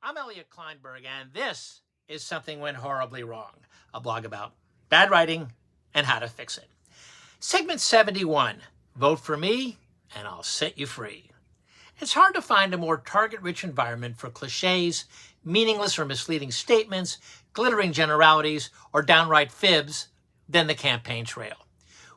I'm Elliot Kleinberg, and this is Something Went Horribly Wrong, a blog about bad writing and how to fix it. Segment 71, Vote for Me and I'll Set You Free. It's hard to find a more target-rich environment for cliches, meaningless or misleading statements, glittering generalities, or downright fibs than the campaign trail.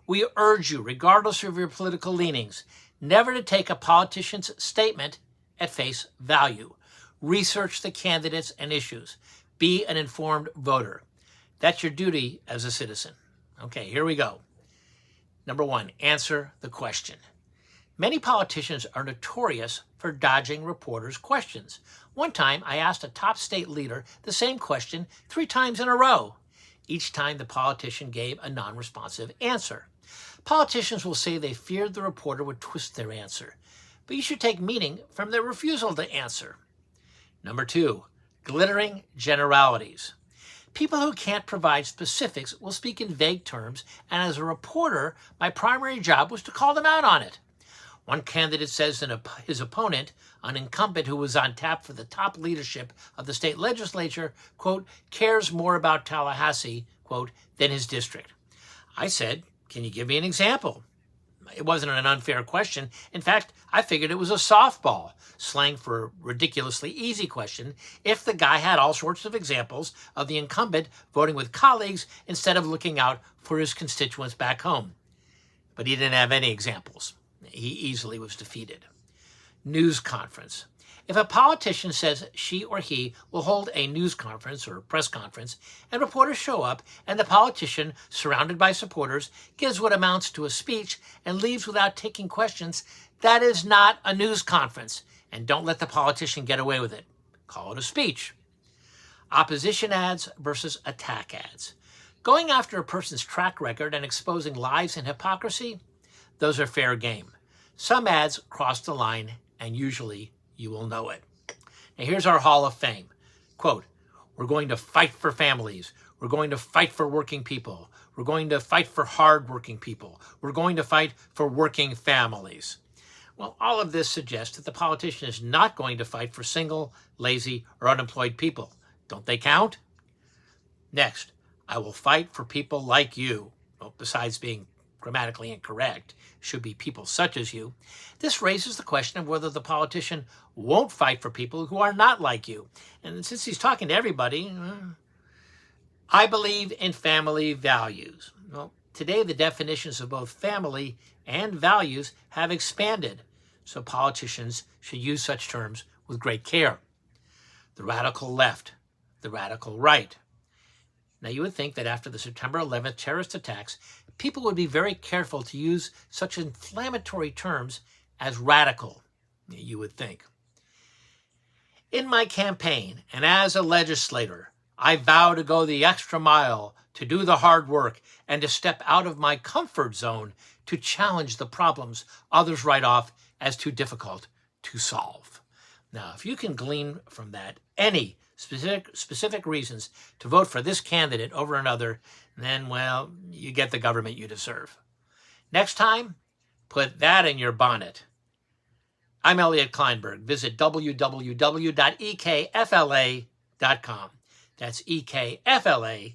We urge you, regardless of your political leanings, never to take a politician's statement at face value. Research the candidates and issues. Be an informed voter. That's your duty as a citizen. Okay, here we go. Number one, answer the question. Many politicians are notorious for dodging reporters' questions. One time, I asked a top state leader the same question 3 times in a row. Each time, the politician gave a non-responsive answer. Politicians will say they feared the reporter would twist their answer, but you should take meaning from their refusal to answer. Number 2, glittering generalities. People who can't provide specifics will speak in vague terms, and as a reporter, my primary job was to call them out on it. One candidate says his opponent, an incumbent who was on tap for the top leadership of the state legislature, quote, cares more about Tallahassee, quote, than his district. I said, can you give me an example? It wasn't an unfair question. In fact, I figured it was a softball, slang for a ridiculously easy question, if the guy had all sorts of examples of the incumbent voting with colleagues instead of looking out for his constituents back home. But he didn't have any examples. He easily was defeated. News conference. If a politician says she or he will hold a news conference or press conference and reporters show up and the politician, surrounded by supporters, gives what amounts to a speech and leaves without taking questions, that is not a news conference, and don't let the politician get away with it. Call it a speech. Opposition ads versus attack ads. Going after a person's track record and exposing lies and hypocrisy, those are fair game. Some ads cross the line, and usually you will know it. Now here's our Hall of Fame. Quote, we're going to fight for families. We're going to fight for working people. We're going to fight for hardworking people. We're going to fight for working families. Well, all of this suggests that the politician is not going to fight for single, lazy, or unemployed people. Don't they count? Next, I will fight for people like you. Well, besides being grammatically incorrect, should be people such as you. This raises the question of whether the politician won't fight for people who are not like you. And since he's talking to everybody, I believe in family values. Well, today the definitions of both family and values have expanded, so politicians should use such terms with great care. The radical left, the radical right. Now, you would think that after the September 11th terrorist attacks, people would be very careful to use such inflammatory terms as radical, you would think. In my campaign and as a legislator, I vow to go the extra mile, to do the hard work, and to step out of my comfort zone to challenge the problems others write off as too difficult to solve. Now, if you can glean from that any specific reasons to vote for this candidate over another, then, well, you get the government you deserve. Next time, put that in your bonnet. I'm Elliot Kleinberg. Visit www.ekfla.com. That's ekfla.com.